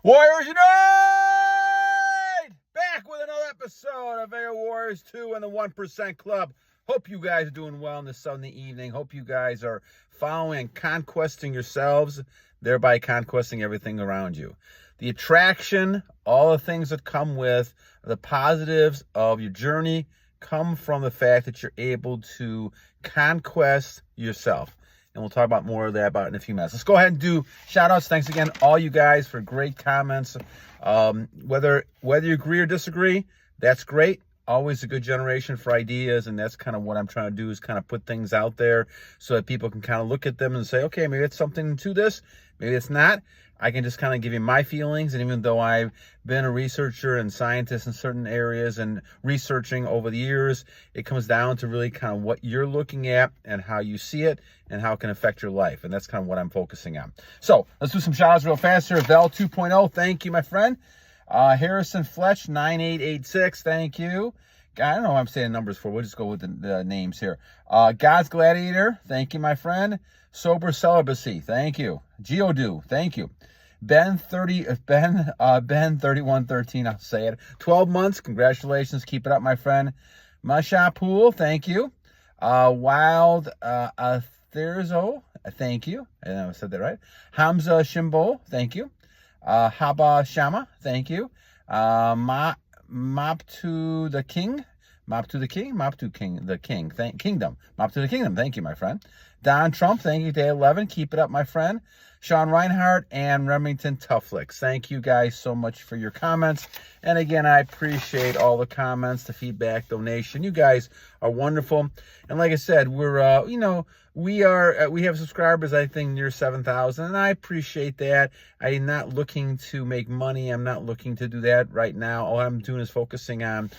Warriors Unite! Back with another episode of Air Warriors 2 and the 1% Club. Hope you guys are doing well on this Sunday evening. Hope you guys are following and conquesting yourselves, thereby conquesting everything around you. The attraction, all the things that come with the positives of your journey come from the fact that you're able to conquest yourself. And we'll talk about more of that in a few minutes. Let's go ahead and do shout-outs. Thanks again, all you guys, for great comments. Whether you agree or disagree, that's great. Always a good generation for ideas, and that's kind of what I'm trying to do, is kind of put things out there so that people can kind of look at them and say, okay, maybe it's something to this, maybe it's not. I can just kind of give you my feelings, and even though I've been a researcher and scientist in certain areas and researching over the years, it comes down to really kind of what you're looking at and how you see it and how it can affect your life, and that's kind of what I'm focusing on. So let's do some shout-outs real fast here. Vel 2.0, thank you, my friend. Harrisonfletcher 9886, thank you. I don't know what I'm saying numbers for. We'll just go with the names here. God's Gladiator, thank you, my friend. Sober Celibacy, thank you. Giodude, thank you. Ben 3113, I'll say it. 12 months, congratulations, keep it up, my friend. Masha Pool, thank you. Wildatheartaz, thank you. I don't know if I said that right. HamzaChinBau, thank you. Habashamen, thank you. Mop to the Kingdom. Mop to the Kingdom, thank you, my friend. Don Trump, thank you, day 11. Keep it up, my friend. ShawnReinhart and Remington tufflips. Thank you guys so much for your comments. And again, I appreciate all the comments, the feedback, donation. You guys are wonderful. And like I said, we're, we have subscribers, I think, near 7,000, and I appreciate that. I'm not looking to make money. I'm not looking to do that right now. All I'm doing is focusing on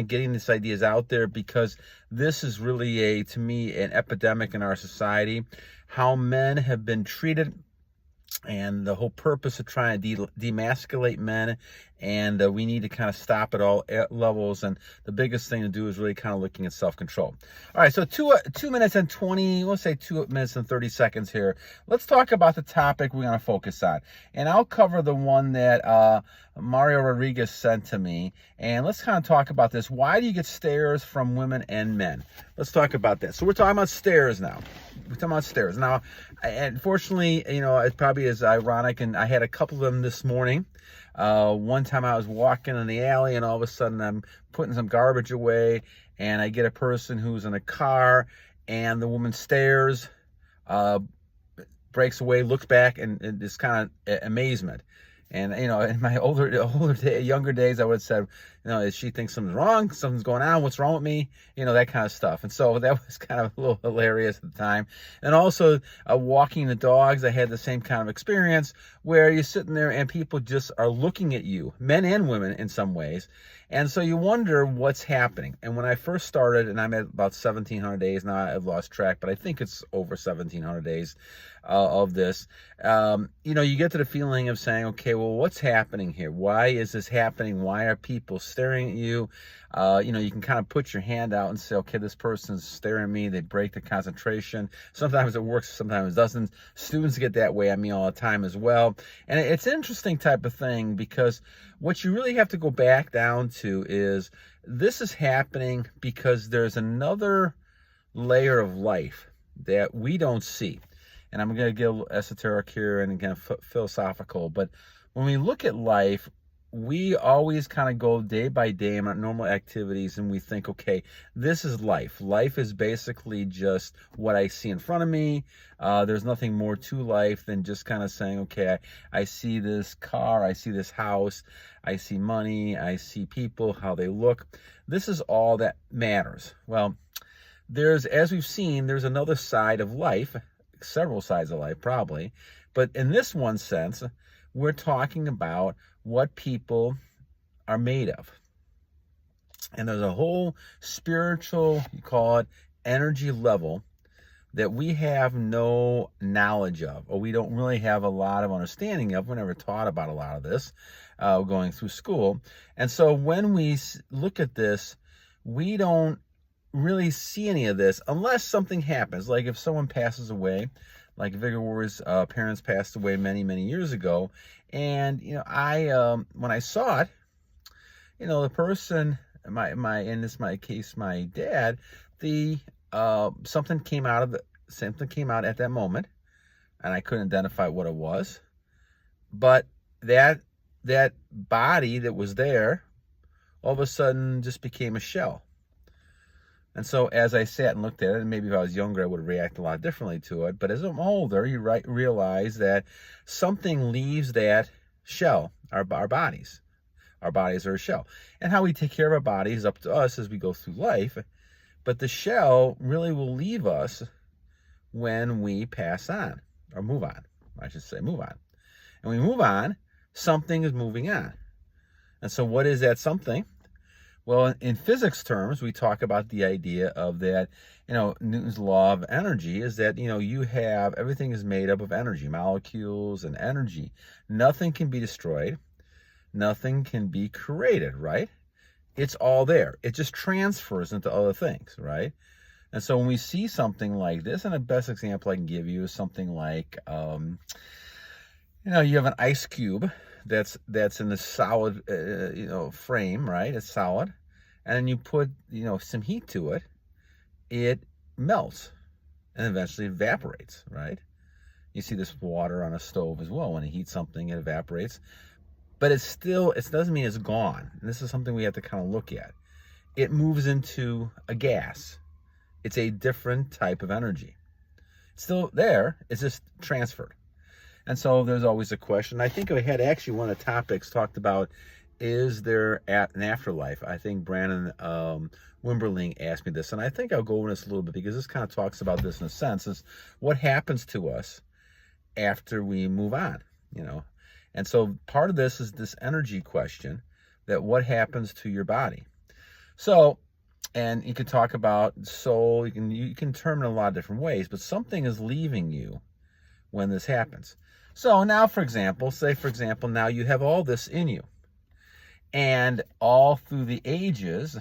getting these ideas out there, because this is really, to me, an epidemic in our society. How men have been treated, and the whole purpose of trying to demasculate men, and we need to kind of stop at all levels. And the biggest thing to do is really kind of looking at self-control. All right, so 2 minutes and 20, let's say 2 minutes and 30 seconds here. Let's talk about the topic we're going to focus on, and I'll cover the one that mariorodriquez sent to me, and let's kind of talk about this. Why do you get stares from women and men? Let's talk about that. So we're talking about stares now. We're talking about stares now. Unfortunately, it probably is ironic, and I had a couple of them this morning. One time I was walking in the alley, and all of a sudden I'm putting some garbage away, and I get a person who's in a car, and the woman stares, breaks away, looks back, and it's kind of amazement. And, in my younger days, I would have said, she thinks something's wrong, something's going on, what's wrong with me, that kind of stuff. And so that was kind of a little hilarious at the time. And also, walking the dogs, I had the same kind of experience where you're sitting there and people just are looking at you, men and women in some ways. And so you wonder what's happening. And when I first started, and I'm at about 1,700 days now, I've lost track, but I think it's over 1,700 days of this. You get to the feeling of saying, okay, well, what's happening here? Why is this happening? Why are people staring at you? You can kind of put your hand out and say, okay, this person's staring at me. They break the concentration. Sometimes it works, sometimes it doesn't. Students get that way at me all the time as well. And it's an interesting type of thing, because what you really have to go back down to is this is happening because there's another layer of life that we don't see. And I'm going to get a little esoteric here and again philosophical, but when we look at life, we always kind of go day by day in our normal activities, and we think, okay, this is life. Life is basically just what I see in front of me. There's nothing more to life than just kind of saying, okay, I see this car, I see this house, I see money, I see people, how they look. This is all that matters. Well, as we've seen, there's another side of life, several sides of life probably, but in this one sense, we're talking about what people are made of. And there's a whole spiritual, you call it, energy level that we have no knowledge of, or we don't really have a lot of understanding of. We're never taught about a lot of this going through school. And so when we look at this, we don't really see any of this unless something happens. Like if someone passes away, Like Vigor Warrior's parents passed away many, many years ago. And, when I saw it, the person, in my case, my dad, something came out at that moment, and I couldn't identify what it was. But that body that was there, all of a sudden just became a shell. And so as I sat and looked at it, and maybe if I was younger, I would react a lot differently to it. But as I'm older, you realize that something leaves that shell, our bodies. Our bodies are a shell. And how we take care of our bodies is up to us as we go through life. But the shell really will leave us when we pass on, or move on. I should say move on. And when we move on, something is moving on. And so what is that something? Well, in physics terms, we talk about the idea of that, Newton's law of energy is that, everything is made up of energy, molecules and energy. Nothing can be destroyed. Nothing can be created, right? It's all there. It just transfers into other things, right? And so when we see something like this, and the best example I can give you is something like, you have an ice cube that's in the solid, frame, right? It's solid. And then you put, some heat to it, it melts and eventually evaporates, right? You see this water on a stove as well. When you heat something, it evaporates. But it doesn't mean it's gone. And this is something we have to kind of look at. It moves into a gas. It's a different type of energy. It's still there, it's just transferred. And so there's always a question. I think I had actually one of the topics talked about, is there an afterlife? I think Brandon Wimberling asked me this, and I think I'll go into this a little bit because this kind of talks about this in a sense, is what happens to us after we move on, And so part of this is this energy question, that what happens to your body. So, and you can talk about soul, you can term it in a lot of different ways, but something is leaving you when this happens. So now, for example, now you have all this in you. And all through the ages,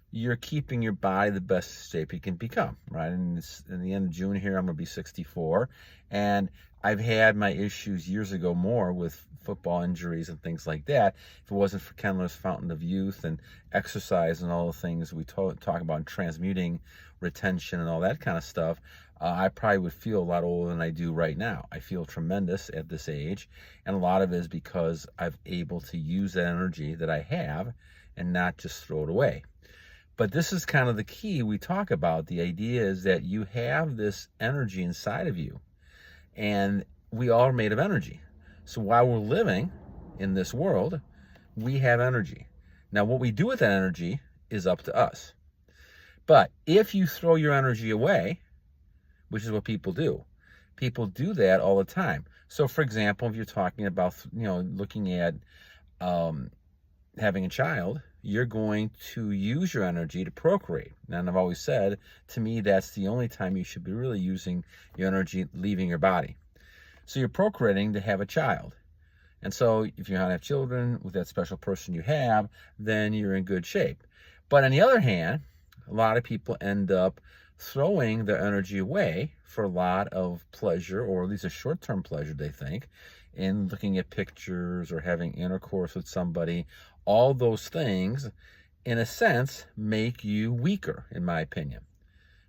you're keeping your body the best shape you can become, right? And in the end of June here, I'm going to be 64. And I've had my issues years ago more with football injuries and things like that. If it wasn't for Kendler's Fountain of Youth and exercise and all the things we talk about, transmuting retention and all that kind of stuff, I probably would feel a lot older than I do right now. I feel tremendous at this age, and a lot of it is because I'm able to use that energy that I have and not just throw it away. But this is kind of the key we talk about. The idea is that you have this energy inside of you, and we all are made of energy. So while we're living in this world, we have energy. Now, what we do with that energy is up to us. But if you throw your energy away, which is what people do that all the time. So, for example, if you're talking about, looking at having a child, you're going to use your energy to procreate. And I've always said, to me, that's the only time you should be really using your energy leaving your body. So you're procreating to have a child. And so if you don't have children with that special person you have, then you're in good shape. But on the other hand, a lot of people end up throwing their energy away for a lot of pleasure, or at least a short-term pleasure, they think, in looking at pictures or having intercourse with somebody. All those things, in a sense, make you weaker, in my opinion,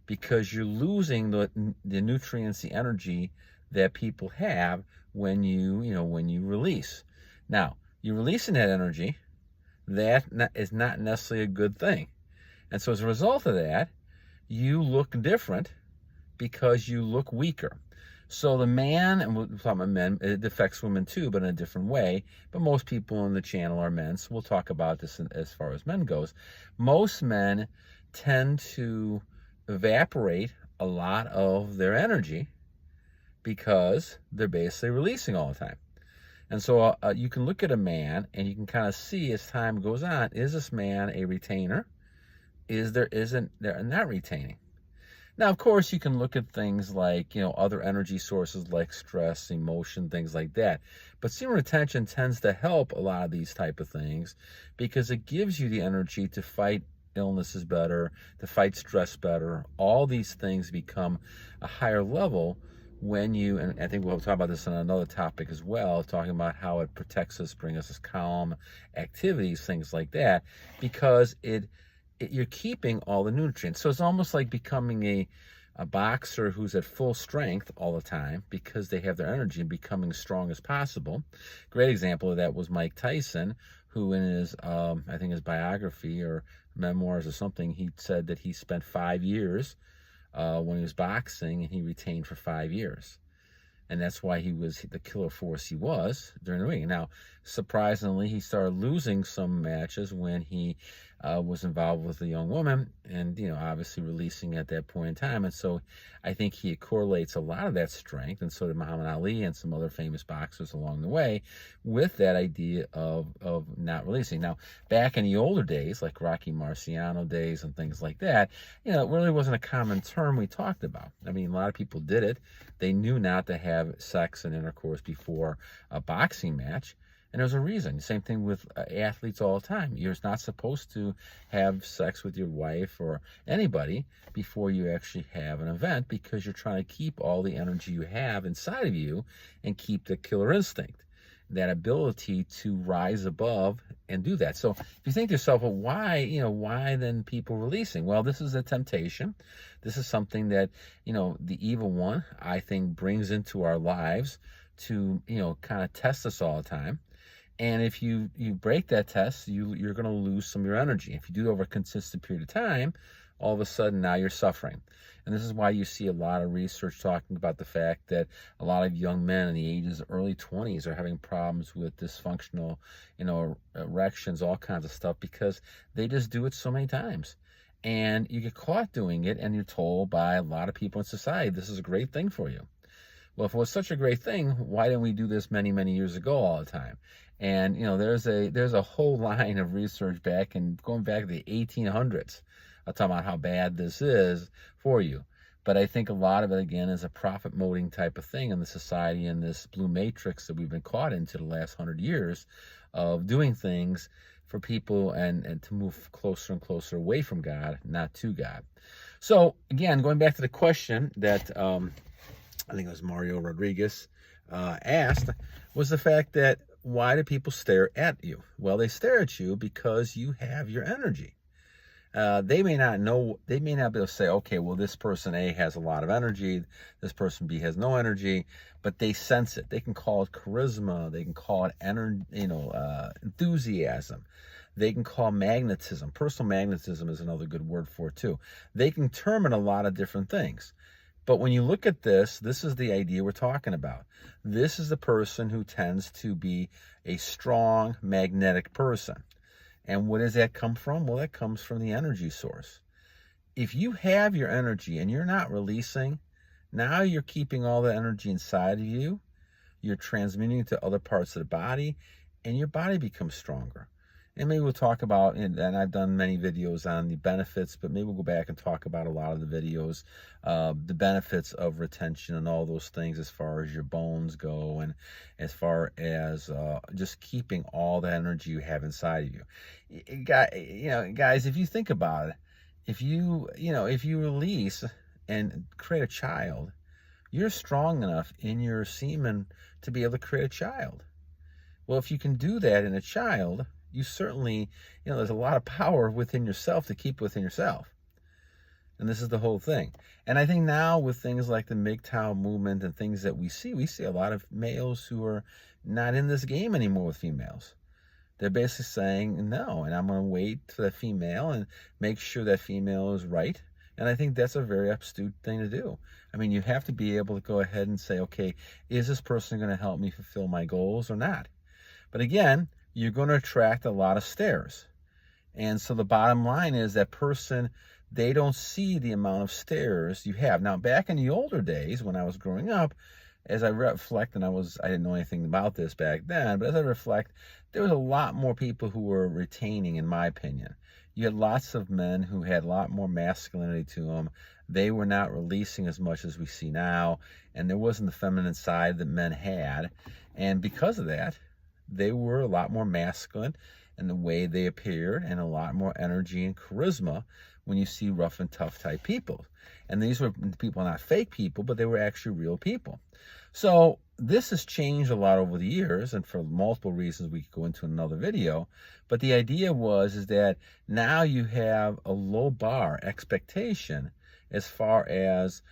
because you're losing the nutrients, the energy that people have when you release. Now, you're releasing that energy, that is not necessarily a good thing. And so as a result of that, you look different because you look weaker. So the man, and we'll talk about men, it affects women too, but in a different way. But most people on the channel are men, so we'll talk about this as far as men goes. Most men tend to evaporate a lot of their energy because they're basically releasing all the time. And so you can look at a man and you can kind of see as time goes on, is this man a retainer? Isn't they're not retaining. Now, of course, you can look at things like, other energy sources like stress, emotion, things like that. But semen retention tends to help a lot of these type of things because it gives you the energy to fight illnesses better, to fight stress better. All these things become a higher level when you, and I think we'll talk about this on another topic as well, talking about how it protects us, brings us calm activities, things like that, because you're keeping all the nutrients. So it's almost like becoming a boxer who's at full strength all the time because they have their energy and becoming as strong as possible. Great example of that was Mike Tyson, who in his, I think his biography or memoirs or something, he said that he spent 5 years when he was boxing, and he retained for 5 years. And that's why he was the killer force he was during the ring. Now, surprisingly, he started losing some matches when he was involved with a young woman, and obviously releasing at that point in time. And so I think he correlates a lot of that strength, and so did Muhammad Ali and some other famous boxers along the way, with that idea of not releasing. Now, back in the older days, like Rocky Marciano days and things like that, it really wasn't a common term we talked about. I mean, a lot of people did it. They knew not to have sex and intercourse before a boxing match. And there's a reason. Same thing with athletes all the time. You're not supposed to have sex with your wife or anybody before you actually have an event, because you're trying to keep all the energy you have inside of you and keep the killer instinct, that ability to rise above and do that. So if you think to yourself, well, why then people releasing? Well, this is a temptation. This is something that, the evil one, I think, brings into our lives to, kind of test us all the time. And if you break that test, you're going to lose some of your energy. If you do it over a consistent period of time, all of a sudden now you're suffering. And this is why you see a lot of research talking about the fact that a lot of young men in the ages of early 20s are having problems with dysfunctional, erections, all kinds of stuff, because they just do it so many times. And you get caught doing it, and you're told by a lot of people in society, this is a great thing for you. Well, if it was such a great thing, why didn't we do this many, many years ago all the time? And, there's a whole line of research going back to the 1800s. I'll talk about how bad this is for you. But I think a lot of it, again, is a profit-moting type of thing in the society, and this blue matrix that we've been caught into the last 100 years of doing things for people and to move closer and closer away from God, not to God. So, again, going back to the question that I think it was mariorodriquez asked, was the fact that, why do people stare at you? Well, they stare at you because you have your energy. They may not be able to say, okay, well, this person A has a lot of energy, this person B has no energy, but they sense it. They can call it charisma, they can call it enthusiasm, they can call magnetism. Personal magnetism is another good word for it too. They can term it a lot of different things. But when you look at this is the idea we're talking about. This is the person who tends to be a strong, magnetic person. And where does that come from? Well, that comes from the energy source. If you have your energy and you're not releasing, now you're keeping all the energy inside of you. You're transmitting it to other parts of the body, and your body becomes stronger. And maybe we'll talk about, and I've done many videos on the benefits, but maybe we'll go back and talk about a lot of the videos, the benefits of retention and all those things as far as your bones go, and as far as just keeping all the energy you have inside of you. Guys, if you think about it, if you release and create a child, you're strong enough in your semen to be able to create a child. Well, if you can do that in a child, you certainly, there's a lot of power within yourself to keep within yourself. And this is the whole thing. And I think now with things like the MGTOW movement and things that we see a lot of males who are not in this game anymore with females. They're basically saying, no, and I'm going to wait for the female and make sure that female is right. And I think that's a very astute thing to do. I mean, you have to be able to go ahead and say, okay, is this person going to help me fulfill my goals or not? But again, you're going to attract a lot of stares. And so the bottom line is that person, they don't see the amount of stares you have. Now, back in the older days when I was growing up, as I reflect, and I didn't know anything about this back then, but as I reflect, there was a lot more people who were retaining, in my opinion. You had lots of men who had a lot more masculinity to them. They were not releasing as much as we see now, and there wasn't the feminine side that men had. And because of that, they were a lot more masculine, and the way they appeared, and a lot more energy and charisma when you see rough and tough type people. And these were people, not fake people, but they were actually real people. So this has changed a lot over the years, and for multiple reasons we could go into another video. But the idea is that now you have a low bar expectation as far as,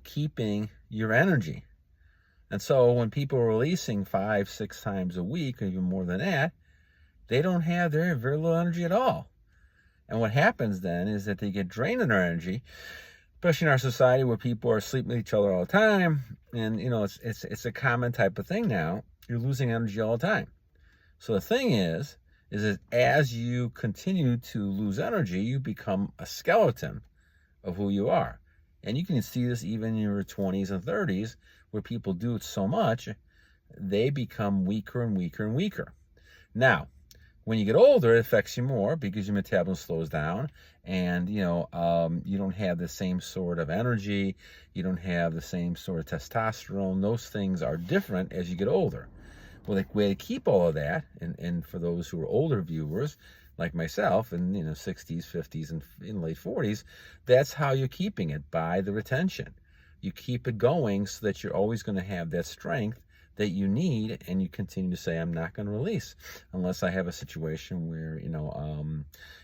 keeping your energy. And so when people are releasing 5-6 times a week, or even more than that, they don't have very little energy at all. And what happens then is that they get drained in their energy, especially in our society where people are sleeping with each other all the time. And, it's a common type of thing now. You're losing energy all the time. So the thing is that as you continue to lose energy, you become a skeleton of who you are. And you can see this even in your 20s and 30s, where people do it so much, they become weaker and weaker and weaker. Now, when you get older, it affects you more because your metabolism slows down, and you don't have the same sort of energy, you don't have the same sort of testosterone. Those things are different as you get older. Well, the way to keep all of that, and for those who are older viewers, like myself, in 60s, 50s, and in late 40s, that's how you're keeping it, by the retention. You keep it going so that you're always going to have that strength that you need, and you continue to say, I'm not going to release unless I have a situation where,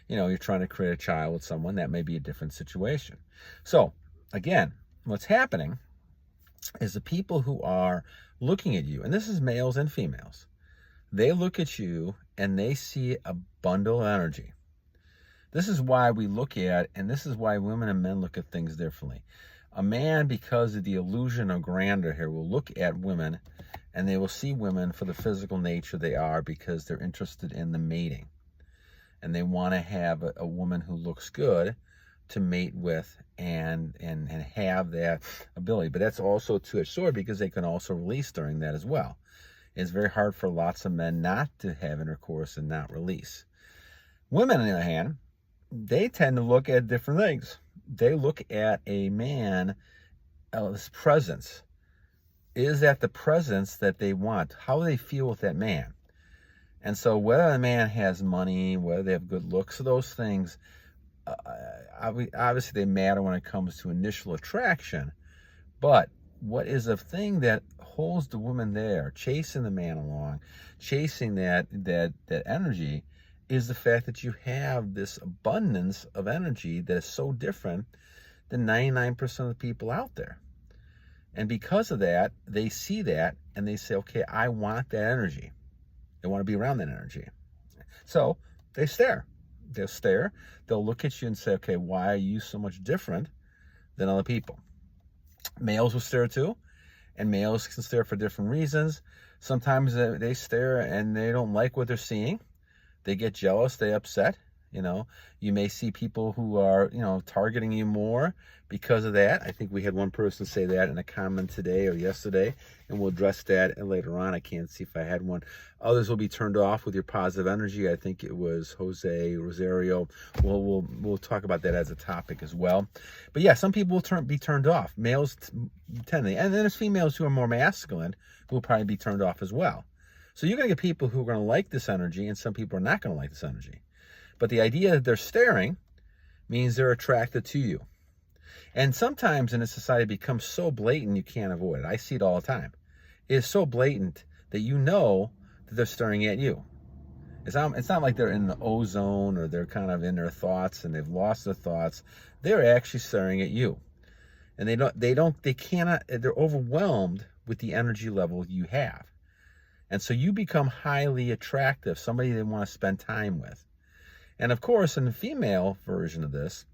you're trying to create a child with someone. That may be a different situation. So again, what's happening is the people who are looking at you, and this is males and females, they look at you and they see a bundle of energy. This is why we look at, and this is why women and men look at things differently. A man, because of the illusion of grandeur here, will look at women and they will see women for the physical nature they are, because they're interested in the mating. And they want to have a woman who looks good to mate with and have that ability. But that's also a two-edged sword, because they can also release during that as well. It's very hard for lots of men not to have intercourse and not release. Women, on the other hand, they tend to look at different things. They look at a man, his presence. Is that the presence that they want? How do they feel with that man? And so whether the man has money, whether they have good looks, those things, obviously they matter when it comes to initial attraction. But what is a thing that holds the woman there, chasing the man along, chasing that energy, is the fact that you have this abundance of energy that is so different than 99% of the people out there. And because of that, they see that and they say, okay, I want that energy. They want to be around that energy. So they stare. They'll stare. They'll look at you and say, okay, why are you so much different than other people? Males will stare too, and males can stare for different reasons. Sometimes they stare and they don't like what they're seeing. They get jealous, they upset. You may see people who are, targeting you more because of that. I think we had one person say that in a comment today or yesterday, and we'll address that later on. I can't see if I had one. Others will be turned off with your positive energy. I think it was Jose Rosario. We'll talk about that as a topic as well. But yeah, some people will be turned off. Males tend to, and then there's females who are more masculine who will probably be turned off as well. So you're going to get people who are going to like this energy, and some people are not going to like this energy. But the idea that they're staring means they're attracted to you. And sometimes in a society it becomes so blatant you can't avoid it. I see it all the time. It is so blatant that you know that they're staring at you. It's not like they're in the ozone or they're kind of in their thoughts and they've lost their thoughts. They're actually staring at you. And they're overwhelmed with the energy level you have. And so you become highly attractive, somebody they want to spend time with. And of course, in the female version of this,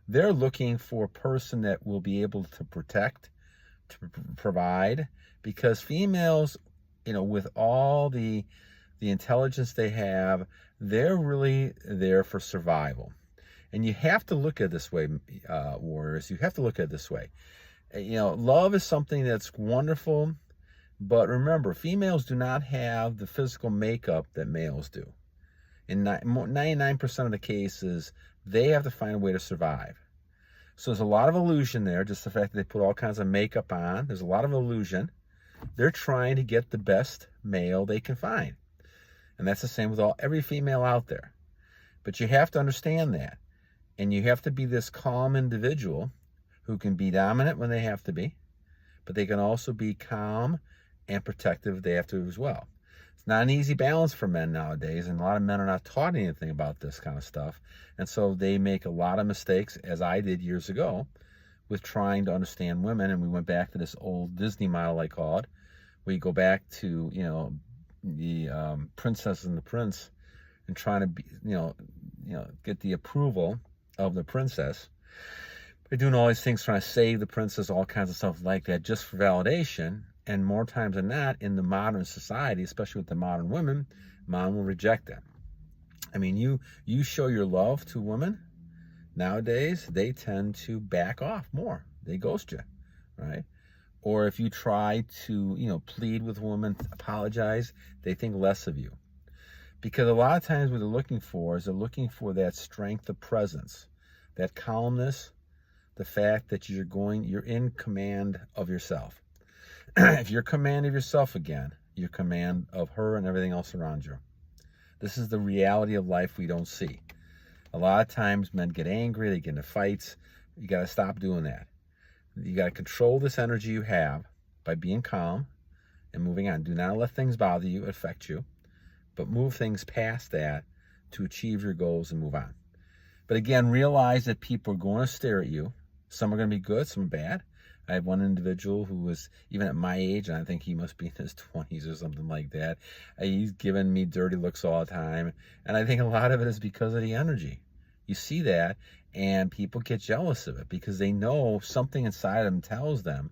they're looking for a person that will be able to protect, to provide, because females, with all the intelligence they have, they're really there for survival. And you have to look at it this way, warriors. You have to look at it this way. Love is something that's wonderful, but remember, females do not have the physical makeup that males do. In 99% of the cases, they have to find a way to survive. So there's a lot of illusion there, just the fact that they put all kinds of makeup on. There's a lot of illusion. They're trying to get the best male they can find. And that's the same with every female out there. But you have to understand that. And you have to be this calm individual who can be dominant when they have to be, but they can also be calm and protective if they have to as well. It's not an easy balance for men nowadays, and a lot of men are not taught anything about this kind of stuff. And so they make a lot of mistakes, as I did years ago, with trying to understand women. And we went back to this old Disney model, I call it, where you go back to, the princess and the prince, and trying to be, get the approval of the princess. They're doing all these things, trying to save the princess, all kinds of stuff like that, just for validation. And more times than not, in the modern society, especially with the modern women, mom will reject that. I mean, you show your love to women nowadays, they tend to back off more. They ghost you, right? Or if you try to, plead with women, apologize, they think less of you. Because a lot of times what they're looking for is that strength of presence, that calmness, the fact that you're in command of yourself. If you're command of yourself again, you're command of her and everything else around you. This is the reality of life we don't see. A lot of times men get angry, they get into fights. You got to stop doing that. You got to control this energy you have by being calm and moving on. Do not let things bother you, affect you, but move things past that to achieve your goals and move on. But again, realize that people are going to stare at you. Some are going to be good, some are bad. I have one individual who was even at my age, and I think he must be in his 20s or something like that. He's giving me dirty looks all the time. And I think a lot of it is because of the energy. You see that, and people get jealous of it because they know something inside of them tells them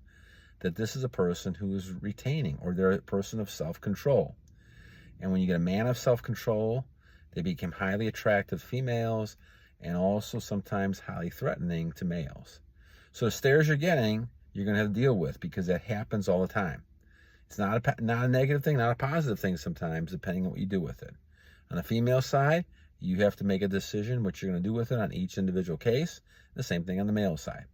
that this is a person who is retaining, or they're a person of self-control. And when you get a man of self-control, they become highly attractive females and also sometimes highly threatening to males. So the stares you're getting, you're going to have to deal with, because that happens all the time. It's not a negative thing, not a positive thing sometimes, depending on what you do with it. On the female side, you have to make a decision what you're going to do with it on each individual case. The same thing on the male side.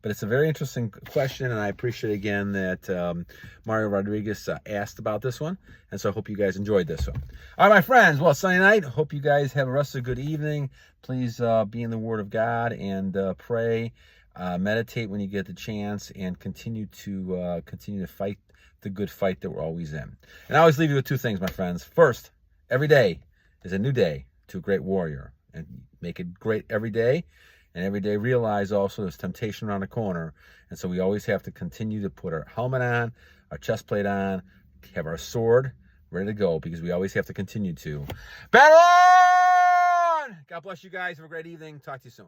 But it's a very interesting question, and I appreciate again that Mario Rodriguez asked about this one. And so I hope you guys enjoyed this one. All right, my friends. Well, Sunday night. Hope you guys have a rest of a good evening. Please be in the Word of God and pray. Meditate when you get the chance, and continue to fight the good fight that we're always in. And I always leave you with two things, my friends. First, every day is a new day to a great warrior, and make it great every day. And every day realize also there's temptation around the corner. And so we always have to continue to put our helmet on, our chest plate on, have our sword ready to go, because we always have to continue to battle on! God bless you guys. Have a great evening. Talk to you soon.